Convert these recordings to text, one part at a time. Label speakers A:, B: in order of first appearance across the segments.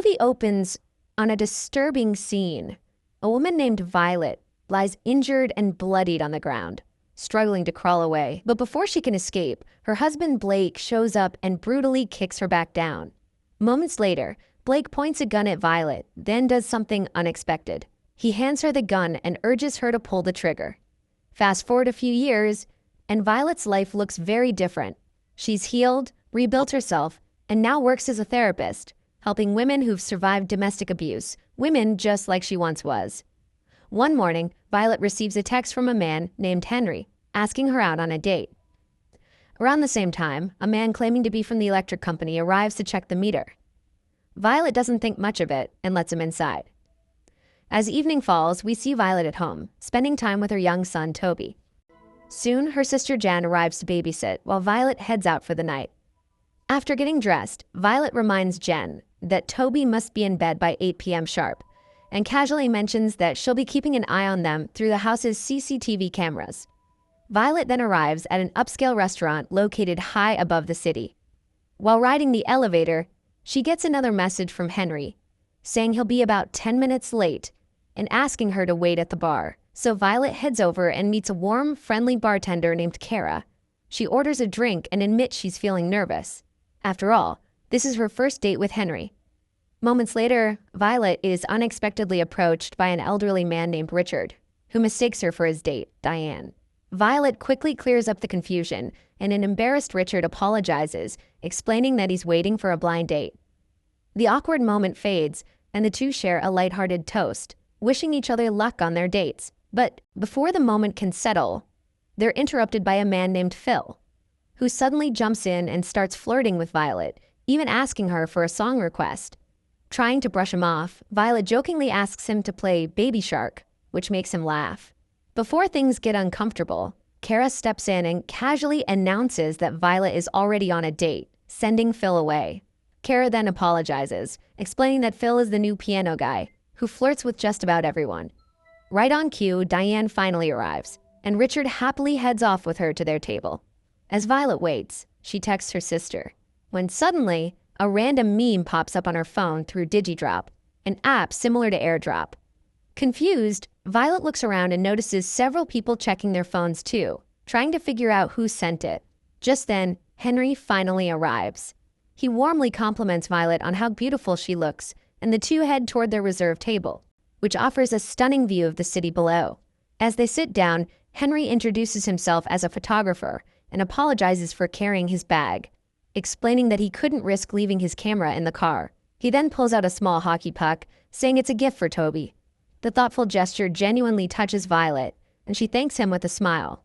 A: Movie opens on a disturbing scene. A woman named Violet lies injured and bloodied on the ground, struggling to crawl away. But before she can escape, her husband Blake shows up and brutally kicks her back down. Moments later, Blake points a gun at Violet, then does something unexpected. He hands her the gun and urges her to pull the trigger. Fast forward a few years, and Violet's life looks very different. She's healed, rebuilt herself, and now works as a therapist, helping women who've survived domestic abuse, women just like she once was. One morning, Violet receives a text from a man named Henry, asking her out on a date. Around the same time, a man claiming to be from the electric company arrives to check the meter. Violet doesn't think much of it and lets him inside. As evening falls, we see Violet at home, spending time with her young son, Toby. Soon, her sister Jan arrives to babysit while Violet heads out for the night. After getting dressed, Violet reminds Jen that Toby must be in bed by 8 p.m. sharp, and casually mentions that she'll be keeping an eye on them through the house's CCTV cameras. Violet then arrives at an upscale restaurant located high above the city. While riding the elevator, she gets another message from Henry, saying he'll be about 10 minutes late and asking her to wait at the bar. So Violet heads over and meets a warm, friendly bartender named Kara. She orders a drink and admits she's feeling nervous. After all, this is her first date with Henry. Moments later, Violet is unexpectedly approached by an elderly man named Richard, who mistakes her for his date, Diane. Violet quickly clears up the confusion, and an embarrassed Richard apologizes, explaining that he's waiting for a blind date. The awkward moment fades, and the two share a lighthearted toast, wishing each other luck on their dates. But before the moment can settle, they're interrupted by a man named Phil, who suddenly jumps in and starts flirting with Violet, even asking her for a song request. Trying to brush him off, Violet jokingly asks him to play Baby Shark, which makes him laugh. Before things get uncomfortable, Kara steps in and casually announces that Violet is already on a date, sending Phil away. Kara then apologizes, explaining that Phil is the new piano guy, who flirts with just about everyone. Right on cue, Diane finally arrives, and Richard happily heads off with her to their table. As Violet waits, she texts her sister, when suddenly, a random meme pops up on her phone through DigiDrop, an app similar to AirDrop. Confused, Violet looks around and notices several people checking their phones too, trying to figure out who sent it. Just then, Henry finally arrives. He warmly compliments Violet on how beautiful she looks, and the two head toward their reserved table, which offers a stunning view of the city below. As they sit down, Henry introduces himself as a photographer and apologizes for carrying his bag, explaining that he couldn't risk leaving his camera in the car. He then pulls out a small hockey puck, saying it's a gift for Toby. The thoughtful gesture genuinely touches Violet, and she thanks him with a smile.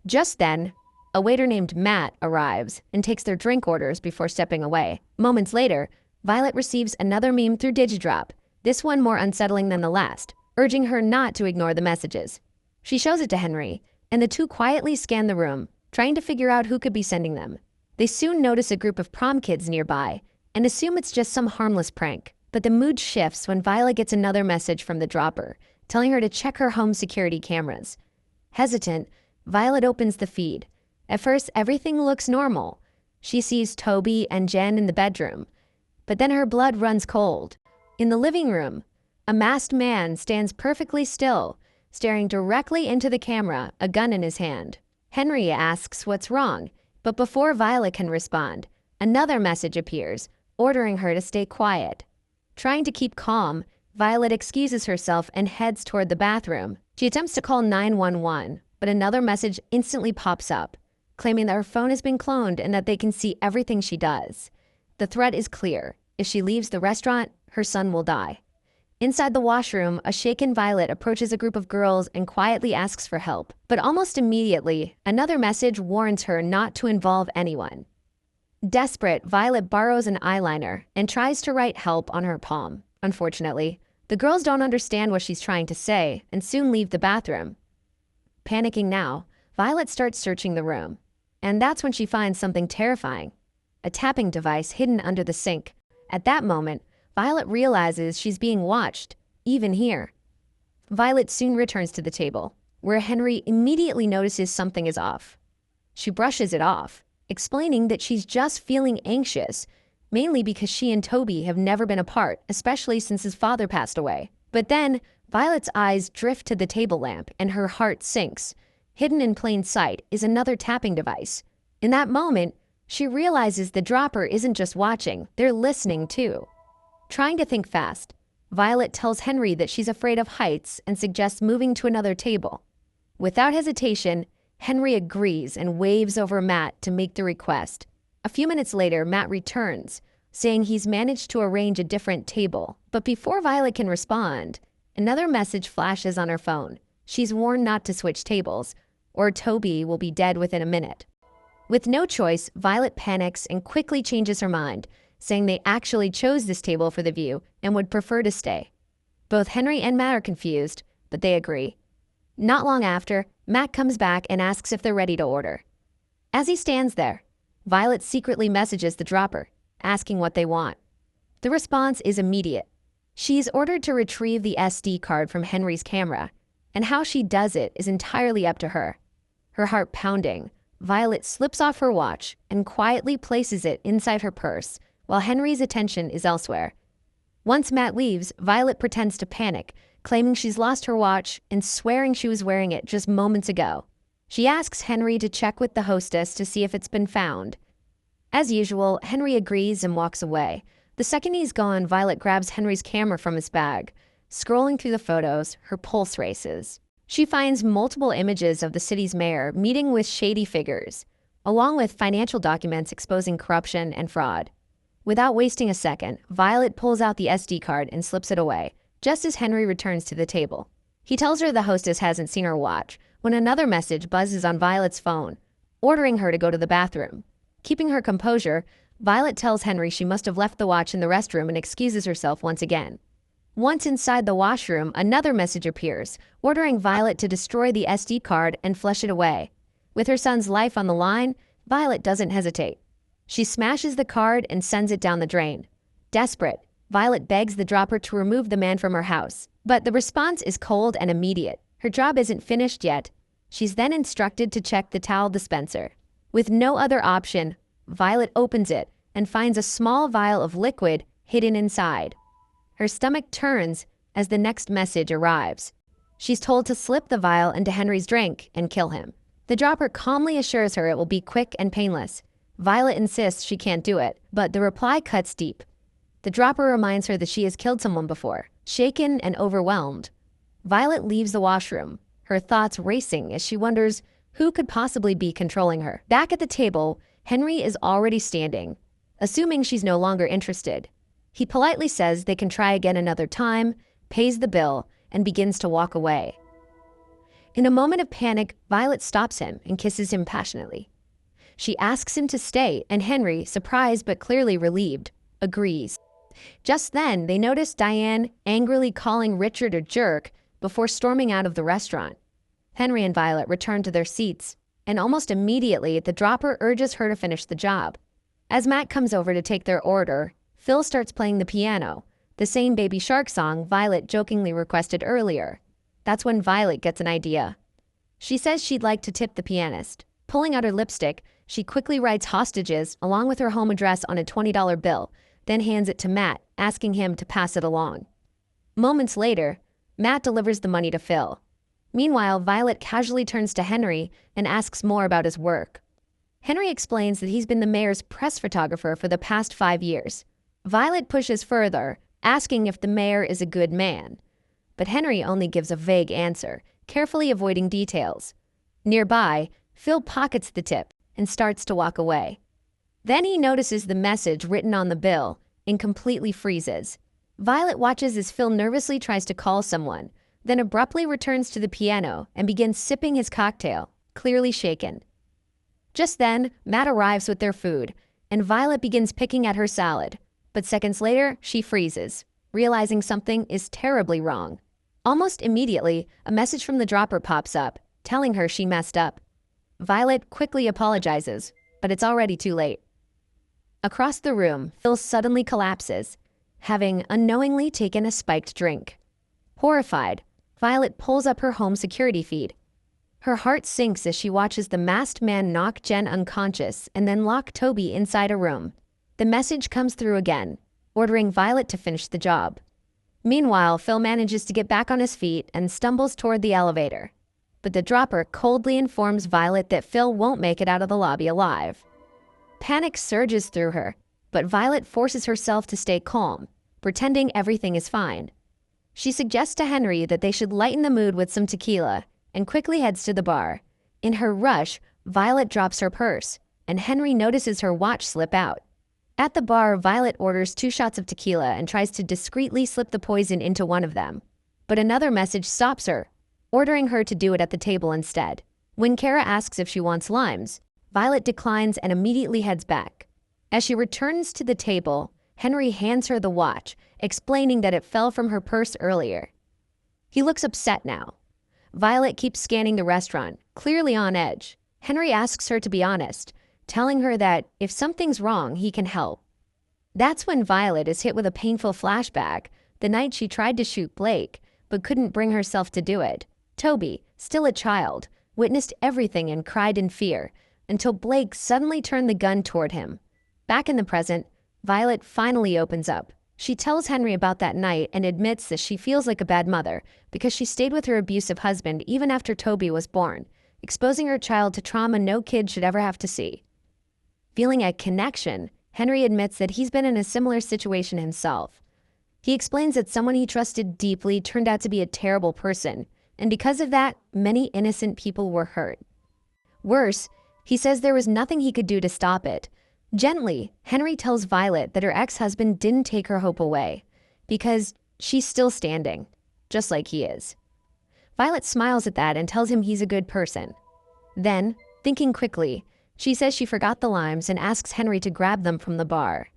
A: Just then, a waiter named Matt arrives and takes their drink orders before stepping away. Moments later, Violet receives another meme through DigiDrop, this one more unsettling than the last, urging her not to ignore the messages. She shows it to Henry, and the two quietly scan the room, trying to figure out who could be sending them. They soon notice a group of prom kids nearby and assume it's just some harmless prank. But the mood shifts when Violet gets another message from the dropper, telling her to check her home security cameras. Hesitant, Violet opens the feed. At first, everything looks normal. She sees Toby and Jen in the bedroom, but then her blood runs cold. In the living room, a masked man stands perfectly still, staring directly into the camera, a gun in his hand. Henry asks what's wrong, but before Violet can respond, another message appears, ordering her to stay quiet. Trying to keep calm, Violet excuses herself and heads toward the bathroom. She attempts to call 911, but another message instantly pops up, claiming that her phone has been cloned and that they can see everything she does. The threat is clear. If she leaves the restaurant, her son will die. Inside the washroom, a shaken Violet approaches a group of girls and quietly asks for help. But almost immediately, another message warns her not to involve anyone. Desperate, Violet borrows an eyeliner and tries to write help on her palm. Unfortunately, the girls don't understand what she's trying to say and soon leave the bathroom. Panicking now, Violet starts searching the room. And that's when she finds something terrifying, a tapping device hidden under the sink. At that moment, Violet realizes she's being watched, even here. Violet soon returns to the table, where Henry immediately notices something is off. She brushes it off, explaining that she's just feeling anxious mainly because she and Toby have never been apart, especially since his father passed away. But then, Violet's eyes drift to the table lamp and her heart sinks. Hidden in plain sight is another tapping device. In that moment, she realizes the dropper isn't just watching, they're listening too. Trying to think fast, Violet tells Henry that she's afraid of heights and suggests moving to another table. Without hesitation, Henry agrees and waves over Matt to make the request. A few minutes later, Matt returns, saying he's managed to arrange a different table. But before Violet can respond, another message flashes on her phone. She's warned not to switch tables, or Toby will be dead within a minute. With no choice, Violet panics and quickly changes her mind, saying they actually chose this table for the view and would prefer to stay. Both Henry and Matt are confused, but they agree. Not long after, Matt comes back and asks if they're ready to order. As he stands there, Violet secretly messages the dropper, asking what they want. The response is immediate. She's ordered to retrieve the SD card from Henry's camera, and how she does it is entirely up to her. Her heart pounding, Violet slips off her watch and quietly places it inside her purse, while Henry's attention is elsewhere. Once Matt leaves, Violet pretends to panic, claiming she's lost her watch and swearing she was wearing it just moments ago. She asks Henry to check with the hostess to see if it's been found. As usual, Henry agrees and walks away. The second he's gone, Violet grabs Henry's camera from his bag. Scrolling through the photos, her pulse races. She finds multiple images of the city's mayor meeting with shady figures, along with financial documents exposing corruption and fraud. Without wasting a second, Violet pulls out the SD card and slips it away, just as Henry returns to the table. He tells her the hostess hasn't seen her watch, when another message buzzes on Violet's phone, ordering her to go to the bathroom. Keeping her composure, Violet tells Henry she must have left the watch in the restroom and excuses herself once again. Once inside the washroom, another message appears, ordering Violet to destroy the SD card and flush it away. With her son's life on the line, Violet doesn't hesitate. She smashes the card and sends it down the drain. Desperate, Violet begs the dropper to remove the man from her house. But the response is cold and immediate. Her job isn't finished yet. She's then instructed to check the towel dispenser. With no other option, Violet opens it and finds a small vial of liquid hidden inside. Her stomach turns as the next message arrives. She's told to slip the vial into Henry's drink and kill him. The dropper calmly assures her it will be quick and painless. Violet insists she can't do it, but the reply cuts deep. The dropper reminds her that she has killed someone before. Shaken and overwhelmed, Violet leaves the washroom, her thoughts racing as she wonders who could possibly be controlling her. Back at the table, Henry is already standing, assuming she's no longer interested. He politely says they can try again another time, pays the bill, and begins to walk away. In a moment of panic, Violet stops him and kisses him passionately. She asks him to stay, and Henry, surprised but clearly relieved, agrees. Just then, they notice Diane angrily calling Richard a jerk before storming out of the restaurant. Henry and Violet return to their seats, and almost immediately, the dropper urges her to finish the job. As Matt comes over to take their order, Phil starts playing the piano, the same Baby Shark song Violet jokingly requested earlier. That's when Violet gets an idea. She says she'd like to tip the pianist. Pulling out her lipstick, she quickly writes hostages along with her home address on a $20 bill, then hands it to Matt, asking him to pass it along. Moments later, Matt delivers the money to Phil. Meanwhile, Violet casually turns to Henry and asks more about his work. Henry explains that he's been the mayor's press photographer for the past 5 years. Violet pushes further, asking if the mayor is a good man. But Henry only gives a vague answer, carefully avoiding details. Nearby, Phil pockets the tip and starts to walk away. Then he notices the message written on the bill and completely freezes. Violet watches as Phil nervously tries to call someone, then abruptly returns to the piano and begins sipping his cocktail, clearly shaken. Just then, Matt arrives with their food, and Violet begins picking at her salad. But seconds later, she freezes, realizing something is terribly wrong. Almost immediately, a message from the dropper pops up, telling her she messed up. Violet quickly apologizes, but it's already too late. Across the room, Phil suddenly collapses, having unknowingly taken a spiked drink. Horrified, Violet pulls up her home security feed. Her heart sinks as she watches the masked man knock Jen unconscious and then lock Toby inside a room. The message comes through again, ordering Violet to finish the job. Meanwhile, Phil manages to get back on his feet and stumbles toward the elevator. But the dropper coldly informs Violet that Phil won't make it out of the lobby alive. Panic surges through her, but Violet forces herself to stay calm, pretending everything is fine. She suggests to Henry that they should lighten the mood with some tequila and quickly heads to the bar. In her rush, Violet drops her purse, and Henry notices her watch slip out. At the bar, Violet orders 2 shots of tequila and tries to discreetly slip the poison into one of them. But another message stops her, ordering her to do it at the table instead. When Kara asks if she wants limes, Violet declines and immediately heads back. As she returns to the table, Henry hands her the watch, explaining that it fell from her purse earlier. He looks upset now. Violet keeps scanning the restaurant, clearly on edge. Henry asks her to be honest, telling her that if something's wrong, he can help. That's when Violet is hit with a painful flashback, the night she tried to shoot Blake, but couldn't bring herself to do it. Toby, still a child, witnessed everything and cried in fear, until Blake suddenly turned the gun toward him. Back in the present, Violet finally opens up. She tells Henry about that night and admits that she feels like a bad mother because she stayed with her abusive husband even after Toby was born, exposing her child to trauma no kid should ever have to see. Feeling a connection, Henry admits that he's been in a similar situation himself. He explains that someone he trusted deeply turned out to be a terrible person, and because of that, many innocent people were hurt. Worse, he says there was nothing he could do to stop it. Gently, Henry tells Violet that her ex-husband didn't take her hope away, because she's still standing, just like he is. Violet smiles at that and tells him he's a good person. Then, thinking quickly, she says she forgot the limes and asks Henry to grab them from the bar.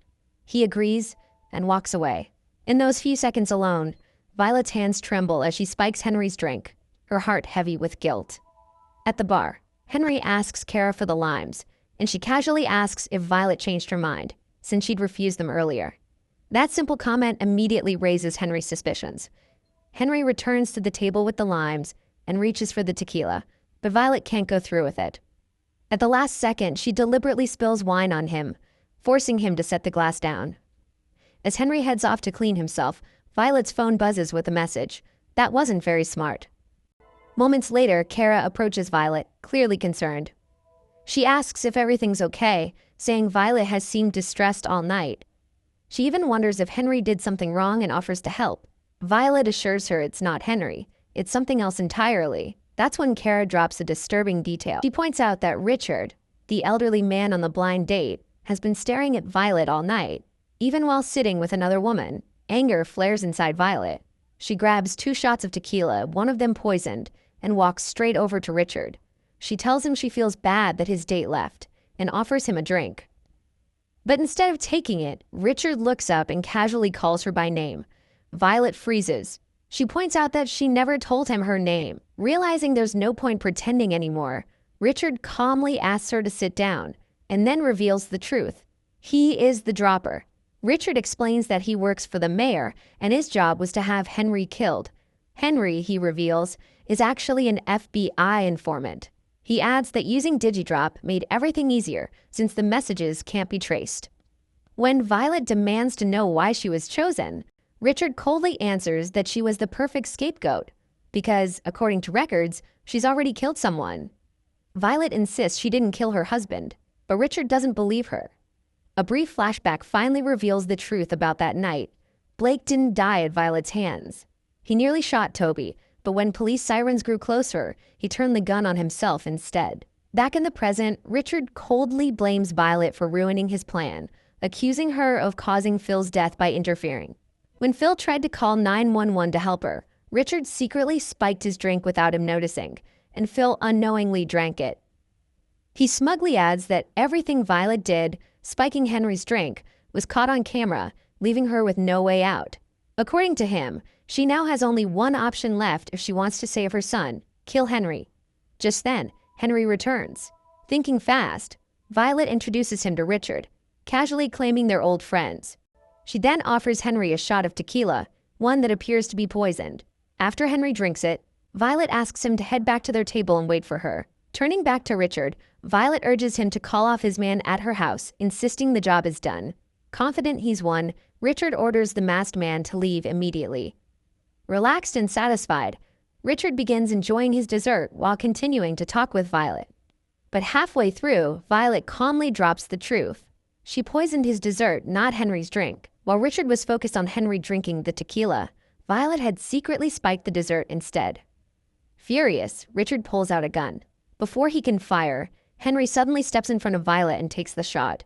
A: He agrees and walks away. In those few seconds alone, Violet's hands tremble as she spikes Henry's drink, her heart heavy with guilt. At the bar, Henry asks Kara for the limes, and she casually asks if Violet changed her mind, since she'd refused them earlier. That simple comment immediately raises Henry's suspicions. Henry returns to the table with the limes and reaches for the tequila, but Violet can't go through with it. At the last second, she deliberately spills wine on him, forcing him to set the glass down. As Henry heads off to clean himself, Violet's phone buzzes with a message. That wasn't very smart. Moments later, Kara approaches Violet, clearly concerned. She asks if everything's okay, saying Violet has seemed distressed all night. She even wonders if Henry did something wrong and offers to help. Violet assures her it's not Henry, it's something else entirely. That's when Kara drops a disturbing detail. She points out that Richard, the elderly man on the blind date, has been staring at Violet all night, even while sitting with another woman. Anger flares inside Violet. She grabs 2 shots of tequila, one of them poisoned, and walks straight over to Richard. She tells him she feels bad that his date left, and offers him a drink. But instead of taking it, Richard looks up and casually calls her by name. Violet freezes. She points out that she never told him her name. Realizing there's no point pretending anymore, Richard calmly asks her to sit down, and then reveals the truth. He is the dropper. Richard explains that he works for the mayor, and his job was to have Henry killed. Henry, he reveals, is actually an FBI informant. He adds that using DigiDrop made everything easier, since the messages can't be traced. When Violet demands to know why she was chosen, Richard coldly answers that she was the perfect scapegoat, because, according to records, she's already killed someone. Violet insists she didn't kill her husband, but Richard doesn't believe her. A brief flashback finally reveals the truth about that night. Blake didn't die at Violet's hands. He nearly shot Toby, but when police sirens grew closer, he turned the gun on himself instead. Back in the present, Richard coldly blames Violet for ruining his plan, accusing her of causing Phil's death by interfering. When Phil tried to call 911 to help her, Richard secretly spiked his drink without him noticing, and Phil unknowingly drank it. He smugly adds that everything Violet did, spiking Henry's drink, was caught on camera, leaving her with no way out. According to him, she now has only one option left if she wants to save her son: kill Henry. Just then, Henry returns. Thinking fast, Violet introduces him to Richard, casually claiming they're old friends. She then offers Henry a shot of tequila, one that appears to be poisoned. After Henry drinks it, Violet asks him to head back to their table and wait for her. Turning back to Richard, Violet urges him to call off his man at her house, insisting the job is done. Confident he's won, Richard orders the masked man to leave immediately. Relaxed and satisfied, Richard begins enjoying his dessert while continuing to talk with Violet. But halfway through, Violet calmly drops the truth. She poisoned his dessert, not Henry's drink. While Richard was focused on Henry drinking the tequila, Violet had secretly spiked the dessert instead. Furious, Richard pulls out a gun. Before he can fire, Henry suddenly steps in front of Violet and takes the shot.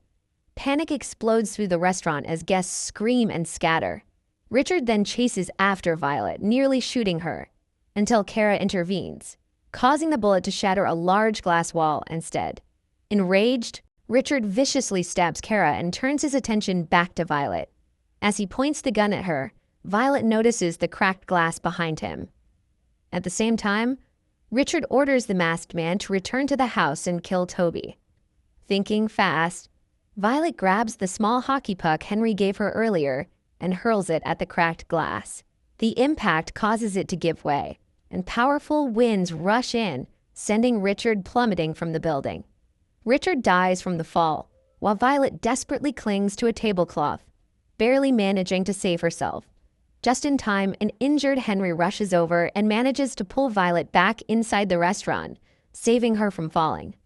A: Panic explodes through the restaurant as guests scream and scatter. Richard then chases after Violet, nearly shooting her, until Kara intervenes, causing the bullet to shatter a large glass wall instead. Enraged, Richard viciously stabs Kara and turns his attention back to Violet. As he points the gun at her, Violet notices the cracked glass behind him. At the same time, Richard orders the masked man to return to the house and kill Toby. Thinking fast, Violet grabs the small hockey puck Henry gave her earlier and hurls it at the cracked glass. The impact causes it to give way, and powerful winds rush in, sending Richard plummeting from the building. Richard dies from the fall, while Violet desperately clings to a tablecloth, barely managing to save herself. Just in time, an injured Henry rushes over and manages to pull Violet back inside the restaurant, saving her from falling.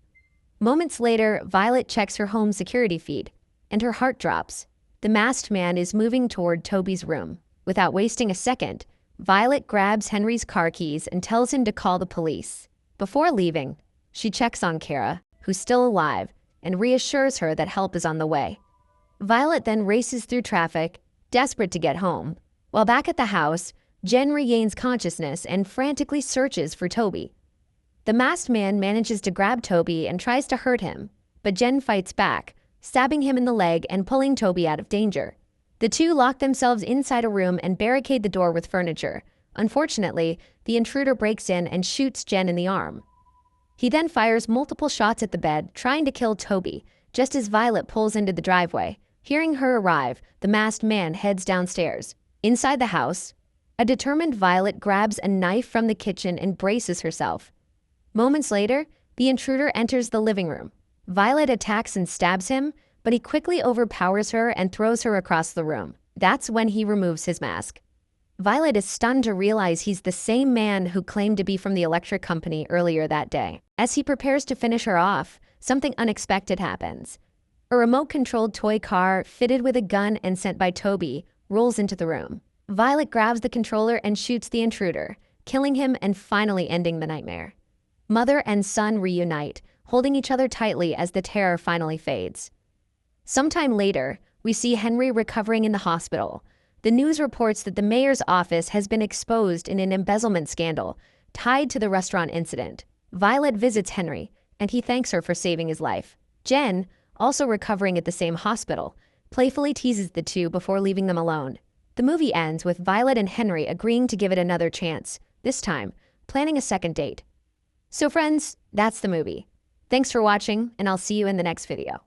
A: Moments later, Violet checks her home security feed, and her heart drops. The masked man is moving toward Toby's room. Without wasting a second, Violet grabs Henry's car keys and tells him to call the police. Before leaving, she checks on Kara, who's still alive, and reassures her that help is on the way. Violet then races through traffic, desperate to get home. While back at the house, Jen regains consciousness and frantically searches for Toby. The masked man manages to grab Toby and tries to hurt him, but Jen fights back, stabbing him in the leg and pulling Toby out of danger. The two lock themselves inside a room and barricade the door with furniture. Unfortunately, the intruder breaks in and shoots Jen in the arm. He then fires multiple shots at the bed, trying to kill Toby, just as Violet pulls into the driveway. Hearing her arrive, the masked man heads downstairs. Inside the house, a determined Violet grabs a knife from the kitchen and braces herself. Moments later, the intruder enters the living room. Violet attacks and stabs him, but he quickly overpowers her and throws her across the room. That's when he removes his mask. Violet is stunned to realize he's the same man who claimed to be from the electric company earlier that day. As he prepares to finish her off, something unexpected happens. A remote-controlled toy car, fitted with a gun and sent by Toby, rolls into the room. Violet grabs the controller and shoots the intruder, killing him and finally ending the nightmare. Mother and son reunite, holding each other tightly as the terror finally fades. Sometime later, we see Henry recovering in the hospital. The news reports that the mayor's office has been exposed in an embezzlement scandal tied to the restaurant incident. Violet visits Henry, and he thanks her for saving his life. Jen, also recovering at the same hospital, playfully teases the two before leaving them alone. The movie ends with Violet and Henry agreeing to give it another chance, this time planning a second date. So friends, that's the movie. Thanks for watching, and I'll see you in the next video.